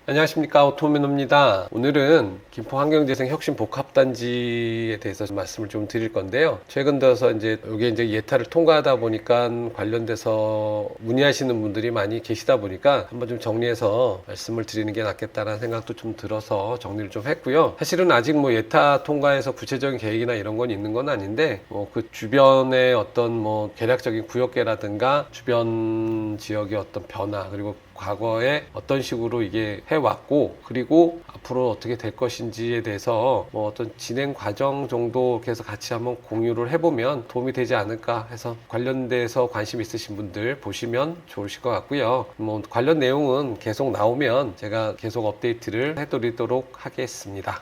안녕하십니까, 오토매노입니다. 오늘은 김포환경재생 혁신복합단지에 대해서 말씀을 좀 드릴 건데요. 최근 들어서 이게 예타를 통과하다 보니까 관련돼서 문의하시는 분들이 많이 계시다 보니까 한번 좀 정리해서 말씀을 드리는 게 낫겠다라는 생각도 좀 들어서 정리를 좀 했고요. 사실은 아직 예타 통과해서 구체적인 계획이나 이런 건 있는 건 아닌데, 그 주변의 어떤 계략적인 구역계라든가 주변 지역의 어떤 변화, 그리고 과거에 어떤 식으로 이게 해왔고, 그리고 앞으로 어떻게 될 것인지에 대해서 어떤 진행 과정 정도 이렇게 해서 같이 한번 공유를 해보면 도움이 되지 않을까 해서 관련돼서 관심 있으신 분들 보시면 좋으실 것 같고요. 관련 내용은 계속 나오면 제가 계속 업데이트를 해드리도록 하겠습니다.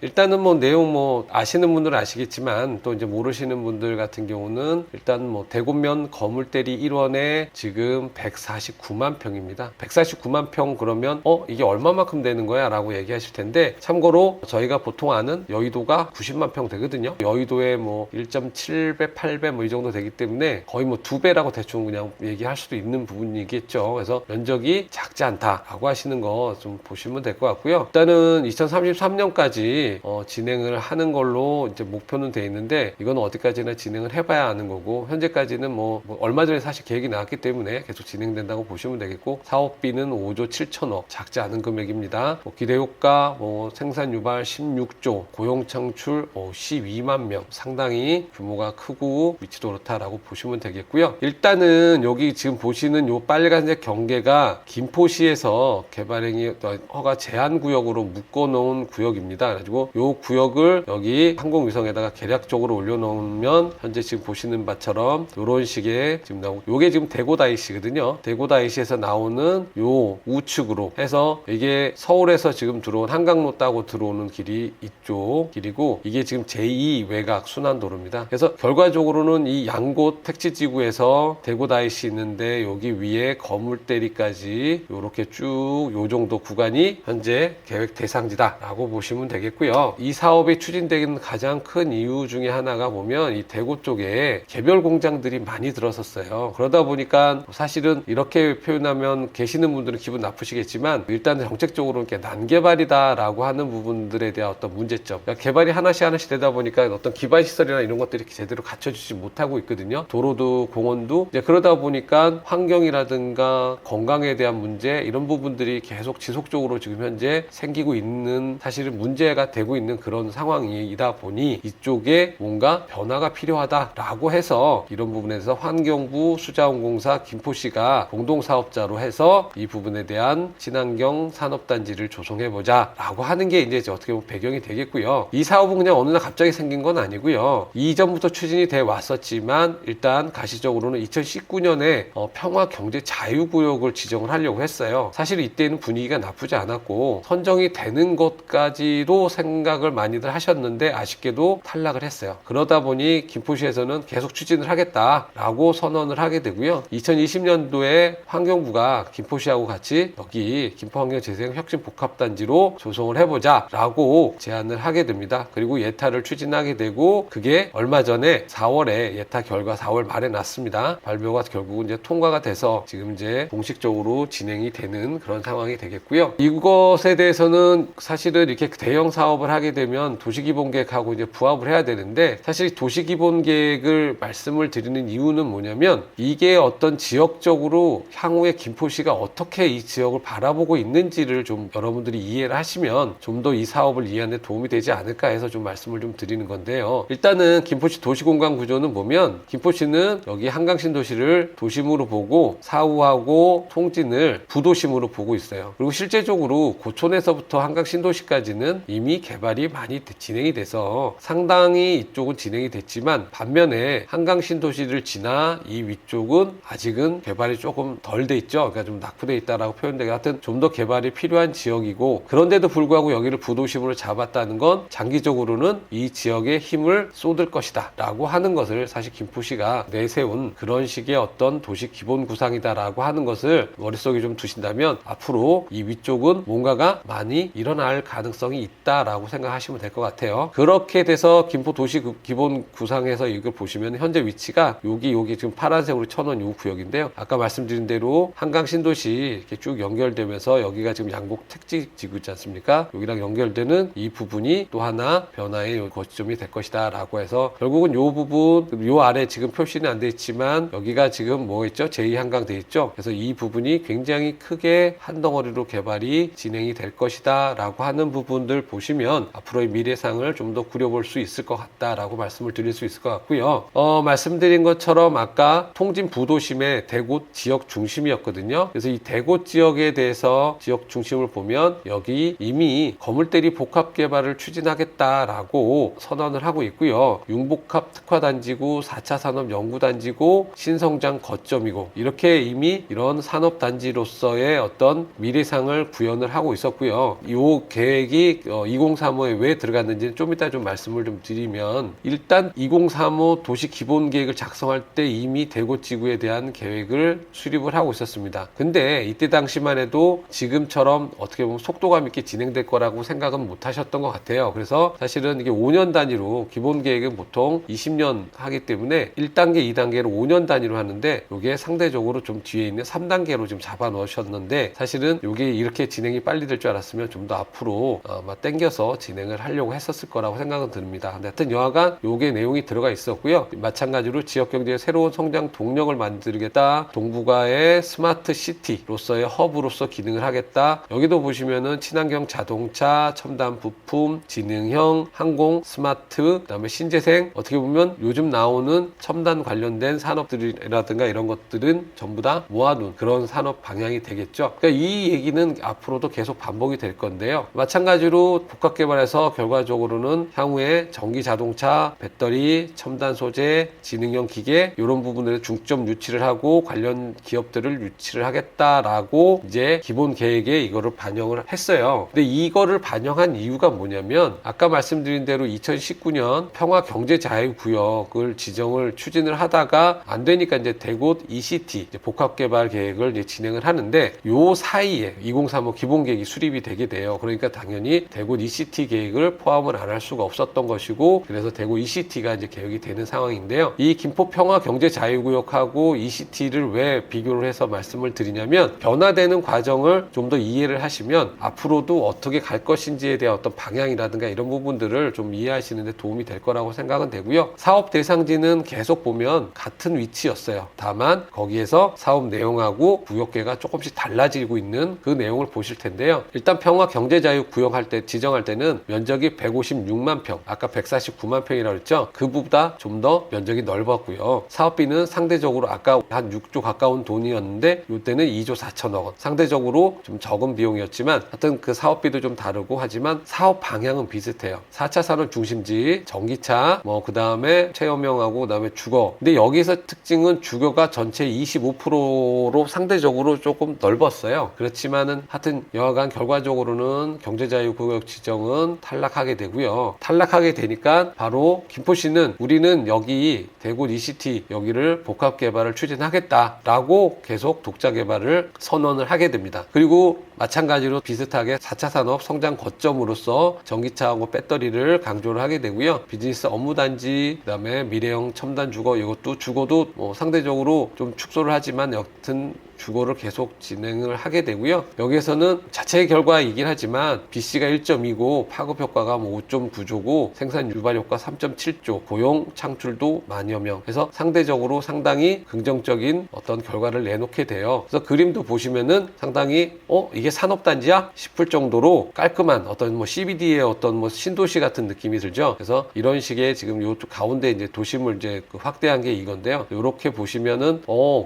일단은 내용 아시는 분들은 아시겠지만 또 이제 모르시는 분들 같은 경우는 일단 대곡면 거물대리 1원에 지금 149만 평입니다. 149만 평 그러면 이게 얼마만큼 되는 거야? 라고 얘기하실 텐데, 참고로 저희가 보통 아는 여의도가 90만 평 되거든요. 여의도에 1.7배, 8배 이 정도 되기 때문에 거의 2배라고 대충 그냥 얘기할 수도 있는 부분이겠죠. 그래서 면적이 작지 않다라고 하시는 거 좀 보시면 될 것 같고요. 일단은 2033년까지 진행을 하는 걸로 이제 목표는 돼 있는데, 이건 어디까지나 진행을 해봐야 아는 거고, 현재까지는 얼마 전에 사실 계획이 나왔기 때문에 계속 진행된다고 보시면 되겠고, 사업비는 5조 7천억, 작지 않은 금액입니다. 기대효과 생산 유발 16조, 고용 창출 12만 명, 상당히 규모가 크고 위치도 그렇다라고 보시면 되겠고요. 일단은 여기 지금 보시는 요 빨간색 경계가 김포시에서 개발행위 허가 제한 구역으로 묶어놓은 구역입니다. 그래가지고 요 구역을 여기 항공위성에다가 계략적으로 올려놓으면 현재 지금 보시는 바처럼 요런 식의 지금 나오고, 요게 지금 대고다이시거든요. 대고다이시에서 나오는 요 우측으로 해서 이게 서울에서 지금 들어온 한강로 따고 들어오는 길이 이쪽 길이고, 이게 지금 제2 외곽 순환도로입니다. 그래서 결과적으로는 이 양곳 택지지구에서 대고다이시 있는데 여기 위에 거물대리까지 요렇게 쭉 요 정도 구간이 현재 계획 대상지다라고 보시면 되겠고요. 이 사업이 추진되는 가장 큰 이유 중에 하나가 보면 이 대구 쪽에 개별 공장들이 많이 들어섰어요. 그러다 보니까 사실은 이렇게 표현하면 계시는 분들은 기분 나쁘시겠지만, 일단 정책적으로 이렇게 난개발이다라고 하는 부분들에 대한 어떤 문제점, 그러니까 개발이 하나씩 되다 보니까 어떤 기반 시설이나 이런 것들이 제대로 갖춰지지 못하고 있거든요. 도로도 공원도 이제 그러다 보니까 환경이라든가 건강에 대한 문제, 이런 부분들이 계속 지속적으로 지금 현재 생기고 있는, 사실은 문제가 되고 있는 그런 상황이다 보니 이쪽에 뭔가 변화가 필요하다라고 해서 이런 부분에서 환경부, 수자원공사, 김포시가 공동사업자로 해서 이 부분에 대한 친환경 산업단지를 조성해보자 라고 하는 게 이제 어떻게 보면 배경이 되겠고요. 이 사업은 그냥 어느 날 갑자기 생긴 건 아니고요. 이전부터 추진이 돼 왔었지만, 일단 가시적으로는 2019년에 평화경제자유구역을 지정을 하려고 했어요. 사실 이때는 분위기가 나쁘지 않았고 선정이 되는 것까지도 생각을 많이들 하셨는데 아쉽게도 탈락을 했어요. 그러다 보니 김포시에서는 계속 추진을 하겠다라고 선언을 하게 되고요. 2020년도에 환경부가 김포시하고 같이 여기 김포환경재생혁신복합단지로 조성을 해보자 라고 제안을 하게 됩니다. 그리고 예타를 추진하게 되고, 그게 얼마 전에 4월에 예타 결과 4월 말에 났습니다. 발표가 결국은 이제 통과가 돼서 지금 이제 공식적으로 진행이 되는 그런 상황이 되겠고요. 이것에 대해서는 사실은 이렇게 대형 사업을 하게 되면 도시기본계획하고 이제 부합을 해야 되는데, 사실 도시기본계획을 말씀을 드리는 이유는 뭐냐면, 이게 어떤 지역적으로 향후에 김포시가 어떻게 이 지역을 바라보고 있는지를 좀 여러분들이 이해를 하시면 좀 더 이 사업을 이해하는 데 도움이 되지 않을까 해서 좀 말씀을 좀 드리는 건데요. 일단은 김포시 도시공간 구조는 보면, 김포시는 여기 한강신도시를 도심으로 보고 사후하고 통진을 부도심으로 보고 있어요. 그리고 실제적으로 고촌에서부터 한강신도시까지는 이미 개발이 많이 진행이 돼서 상당히 이쪽은 진행이 됐지만, 반면에 한강신도시를 지나 이 위쪽은 아직은 개발이 조금 덜 돼 있죠. 그러니까 좀 낙후돼 있다라고 표현되게, 하여튼 좀 더 개발이 필요한 지역이고, 그런데도 불구하고 여기를 부도심으로 잡았다는 건 장기적으로는 이 지역에 힘을 쏟을 것이다 라고 하는 것을 사실 김포시가 내세운 그런 식의 어떤 도시 기본 구상이다 라고 하는 것을 머릿속에 좀 두신다면, 앞으로 이 위쪽은 뭔가가 많이 일어날 가능성이 있다 있다라고 생각하시면 될 것 같아요. 그렇게 돼서 김포 도시 기본 구상에서 이걸 보시면 현재 위치가 여기 지금 파란색으로 쳐놓은 이 구역인데요. 아까 말씀드린 대로 한강 신도시 이렇게 쭉 연결되면서 여기가 지금 양곡 택지 지구 있지 않습니까? 여기랑 연결되는 이 부분이 또 하나 변화의 거점이 될 것이다 라고 해서 결국은 이 부분, 요 아래 지금 표시는 안 돼 있지만 여기가 지금 뭐 있죠? 제2한강 돼 있죠? 그래서 이 부분이 굉장히 크게 한 덩어리로 개발이 진행이 될 것이다 라고 하는 부분들 보시면 앞으로의 미래상을 좀 더 꾸려볼 수 있을 것 같다라고 말씀을 드릴 수 있을 것 같고요. 말씀드린 것처럼 아까 통진 부도심의 대곳 지역 중심이었거든요. 그래서 이 대곳 지역에 대해서 지역 중심을 보면 여기 이미 건물대리 복합 개발을 추진하겠다라고 선언을 하고 있고요. 융복합 특화단지고 4차 산업연구단지고 신성장 거점이고 이렇게 이미 이런 산업단지로서의 어떤 미래상을 구현을 하고 있었고요. 이 계획이 2035에 왜 들어갔는지는 좀 이따 좀 말씀을 좀 드리면 일단 2035 도시 기본 계획을 작성할 때 이미 대곳 지구에 대한 계획을 수립을 하고 있었습니다. 근데 이때 당시만 해도 지금처럼 어떻게 보면 속도감 있게 진행될 거라고 생각은 못 하셨던 것 같아요. 그래서 사실은 이게 5년 단위로 기본 계획은 보통 20년 하기 때문에 1단계, 2단계로 5년 단위로 하는데 이게 상대적으로 좀 뒤에 있는 3단계로 좀 잡아 넣으셨는데 사실은 이게 이렇게 진행이 빨리 될 줄 알았으면 좀 더 앞으로 아마 땡겨서 진행을 하려고 했었을 거라고 생각은 듭니다. 근데 하여튼 여하간 요게 내용이 들어가 있었고요. 마찬가지로 지역경제의 새로운 성장 동력을 만들겠다. 동북아의 스마트 시티로서의 허브로서 기능을 하겠다. 여기도 보시면은 친환경 자동차, 첨단 부품, 지능형, 항공, 스마트, 그다음에 신재생 어떻게 보면 요즘 나오는 첨단 관련된 산업들이라든가 이런 것들은 전부 다 모아둔 그런 산업 방향이 되겠죠. 그러니까 이 얘기는 앞으로도 계속 반복이 될 건데요. 마찬가지로 복합개발에서 결과적으로는 향후에 전기 자동차, 배터리, 첨단 소재, 지능형 기계 이런 부분들에 중점 유치를 하고 관련 기업들을 유치를 하겠다라고 이제 기본 계획에 이거를 반영을 했어요. 근데 이거를 반영한 이유가 뭐냐면 아까 말씀드린 대로 2019년 평화경제자유구역을 지정을 추진을 하다가 안 되니까 이제 대곳 ECT 복합개발 계획을 이제 진행을 하는데 요 사이에 2035 기본 계획이 수립이 되게 돼요. 그러니까 당연히 대곳 ECT 계획을 포함을 안 할 수가 없었던 것이고 그래서 대곳 ECT가 이제 계획이 되는 상황인데요. 이 김포 평화경제자유구역하고 ECT를 왜 비교를 해서 말씀을 드리냐면 변화되는 과정을 좀 더 이해를 하시면 앞으로도 어떻게 갈 것인지에 대한 어떤 방향이라든가 이런 부분들을 좀 이해하시는데 도움이 될 거라고 생각은 되고요. 사업 대상지는 계속 보면 같은 위치였어요. 다만 거기에서 사업 내용하고 구역계가 조금씩 달라지고 있는 그 내용을 보실 텐데요. 일단 평화경제자유구역 할 때 지정할 때는 면적이 156만 평, 아까 149만 평이라고 했죠. 그보다 좀 더 면적이 넓었고요. 사업비는 상대적으로 아까 한 6조 가까운 돈이었는데 이때는 2조 4천억 원. 상대적으로 좀 적은 비용이었지만 하여튼 그 사업비도 좀 다르고 하지만 사업 방향은 비슷해요. 4차 산업 중심지, 전기차, 그 다음에 체험형하고 그 다음에 주거. 근데 여기서 특징은 주거가 전체 25%로 상대적으로 조금 넓었어요. 그렇지만은 하여튼 여하간 결과적으로는 경제자유구역 지정은 탈락하게 되고요. 탈락하게 되니까 바로 김포시는 우리는 여기 대곳 ECT 여기를 복합 개발을 추진하겠다라고 계속 독자 개발을 선언을 하게 됩니다. 그리고 마찬가지로 비슷하게 4차 산업 성장 거점으로서 전기차하고 배터리를 강조를 하게 되고요. 비즈니스 업무단지, 그 다음에 미래형 첨단 주거, 이것도 주거도 상대적으로 좀 축소를 하지만 여튼 주거를 계속 진행을 하게 되고요. 여기에서는 자체의 결과이긴 하지만 BC가 1.2고 파급 효과가 5.9조고 생산 유발 효과 3.7조, 고용 창출도 만여 명. 그래서 상대적으로 상당히 긍정적인 어떤 결과를 내놓게 돼요. 그래서 그림도 보시면은 상당히 이게 산업단지야? 싶을 정도로 깔끔한 어떤 CBD의 어떤 신도시 같은 느낌이 들죠. 그래서 이런 식의 지금 요 가운데 이제 도심을 이제 확대한 게 이건데요. 이렇게 보시면은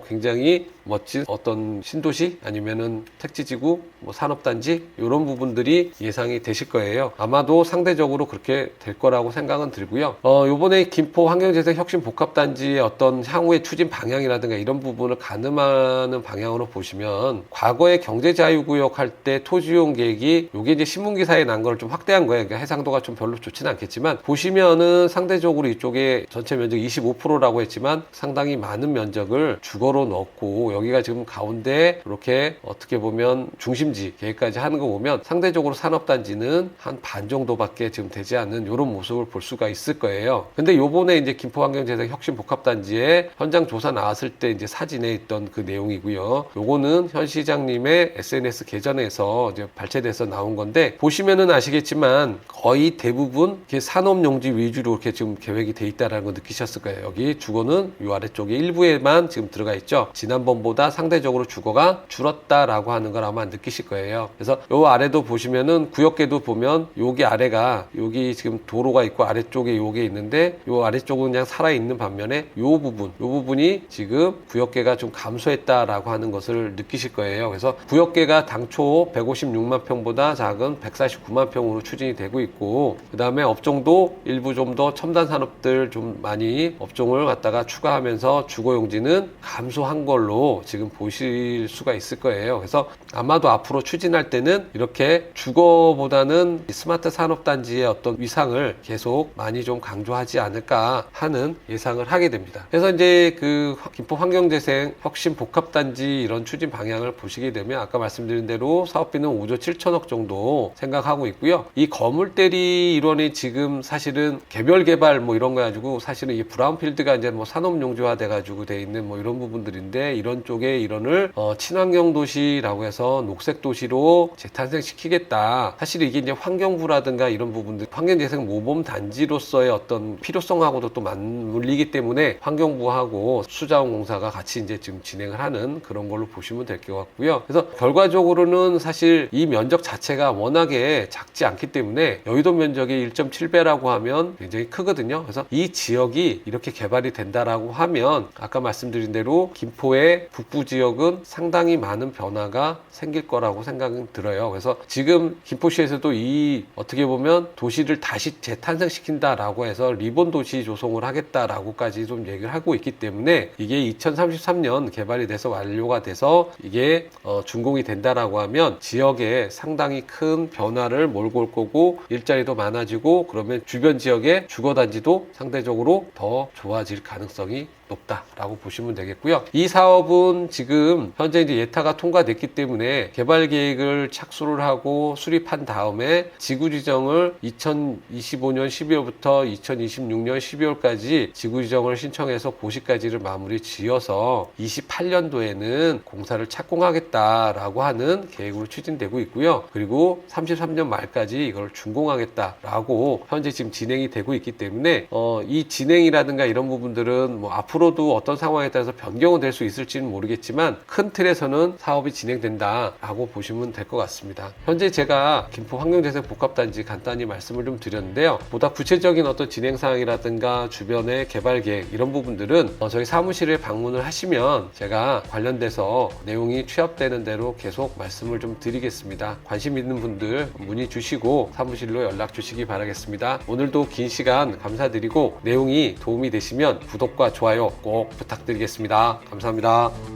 굉장히 멋진 어떤 신도시 아니면은 택지지구, 산업단지 이런 부분들이 예상이 되실 거예요. 아마도 상대적으로 그렇게 될 거라고 생각은 들고요. 요번에 김포 환경재생 혁신 복합단지의 어떤 향후의 추진 방향이라든가 이런 부분을 가늠하는 방향으로 보시면 과거에 경제자유구역 할 때 토지용 계획이 요게 이제 신문기사에 난 걸 좀 확대한 거예요. 그러니까 해상도가 좀 별로 좋지는 않겠지만 보시면은 상대적으로 이쪽에 전체 면적 25%라고 했지만 상당히 많은 면적을 주거로 넣고 여기가 지금 가운데 이렇게 어떻게 보면 중심지 계획까지 하는 거 보면 상대적으로 산업단지는 한 반 정도밖에 지금 되지 않는 이런 모습을 볼 수가 있을 거예요. 근데 요번에 이제 김포환경재생 혁신복합단지에 현장 조사 나왔을 때 이제 사진에 있던 그 내용이고요. 요거는 현 시장님의 SNS 계정에서 이제 발췌돼서 나온 건데 보시면은 아시겠지만 거의 대부분 이렇게 산업용지 위주로 이렇게 지금 계획이 돼 있다라는 거 느끼셨을 거예요. 여기 주거는 요 아래쪽에 일부에만 지금 들어가 있죠. 지난번보다 상대적으로 주거가 줄었다라고 하는 걸 아마 느끼실 거예요. 그래서 요 아래도 보시면은 구역계도 보면 여기 아래가 여기 지금 도로가 있고 아래쪽에 요게 있는데 요 아래쪽은 그냥 살아있는 반면에 요 부분이 지금 구역계가 좀 감소했다라고 하는 것을 느끼실 거예요. 그래서 구역계가 당초 156만 평보다 작은 149만 평으로 추진이 되고 있고 그 다음에 업종도 일부 좀 더 첨단 산업들 좀 많이 업종을 갖다가 추가하면서 주거용지는 감소한 걸로 지금 보실 수가 있을 거예요. 그래서 아마도 앞으로 추진할 때는 이렇게 주거보다는 스마트 산업단지의 어떤 위상을 계속 많이 좀 강조하지 않을까 하는 예상을 하게 됩니다. 그래서 이제 그 김포 환경재생 혁신 복합단지 이런 추진 방향을 보시게 되면 아까 말씀드린 대로 사업비는 5조 7천억 정도 생각하고 있고요. 이 건물대리 일원이 지금 사실은 개별 개발 뭐 이런 거 가지고 사실은 이 브라운필드가 이제 뭐 산업용지화 돼가지고 돼 있는 뭐 이런 부분들인데 이런 쪽에 일원을 친환경 도시라고 해서 녹색 도시로 재탄생시키겠다. 사실 이게 이제 환경부라든가 이런 부분들 환경재생 모범 단지로서의 어떤 필요성하고도 또 맞물리기 때문에 환경부하고 수자원공사가 같이 이제 지금 진행을 하는 그런 걸로 보시면 될 것 같고요. 그래서 결과적으로는 사실 이 면적 자체가 워낙에 작지 않기 때문에 여의도 면적이 1.7배라고 하면 굉장히 크거든요. 그래서 이 지역이 이렇게 개발이 된다라고 하면 아까 말씀드린 대로 김포의 북부 지역은 상당히 많은 변화가 생길 거라고 생각은 들어요. 그래서 지금 김포시에서도 이 어떻게 보면 도시를 다시 재탄생시킨다라고 해서 리본 도시 조성을 하겠다라고까지 좀 얘기를 하고 있기 때문에 이게 2033년 개발이 돼서 완료가 돼서 이게 준공이 된다라고 하면 지역에 상당히 큰 변화를 몰고 올 거고 일자리도 많아지고 그러면 주변 지역의 주거단지도 상대적으로 더 좋아질 가능성이 높다라고 보시면 되겠고요. 이 사업은 지금 현재 이제 예타가 통과됐기 때문에 개발 계획을 착수를 하고 수립한 다음에 지구 지정을 2025년 12월부터 2026년 12월까지 지구 지정을 신청해서 고시까지를 마무리 지어서 28년도에는 공사를 착공하겠다라고 하는 계획으로 추진되고 있고요. 그리고 33년 말까지 이걸 준공하겠다라고 현재 지금 진행이 되고 있기 때문에 이 진행이라든가 이런 부분들은 뭐 앞으로도 어떤 상황에 따라서 변경은 될 수 있을지는 모르겠지만 큰 틀에서는 사업이 진행된다라고 보시면 될 것 같습니다. 현재 제가 김포 환경재생 복합단지 간단히 말씀을 좀 드렸는데요. 보다 구체적인 어떤 진행 사항이라든가 주변의 개발 계획 이런 부분들은 저희 사무실에 방문을 하시면 제가 관련돼서 내용이 취합되는 대로 계속 말씀을 좀 드리겠습니다. 관심 있는 분들 문의 주시고 사무실로 연락 주시기 바라겠습니다. 오늘도 긴 시간 감사드리고 내용이 도움이 되시면 구독과 좋아요 꼭 부탁드리겠습니다. 감사합니다.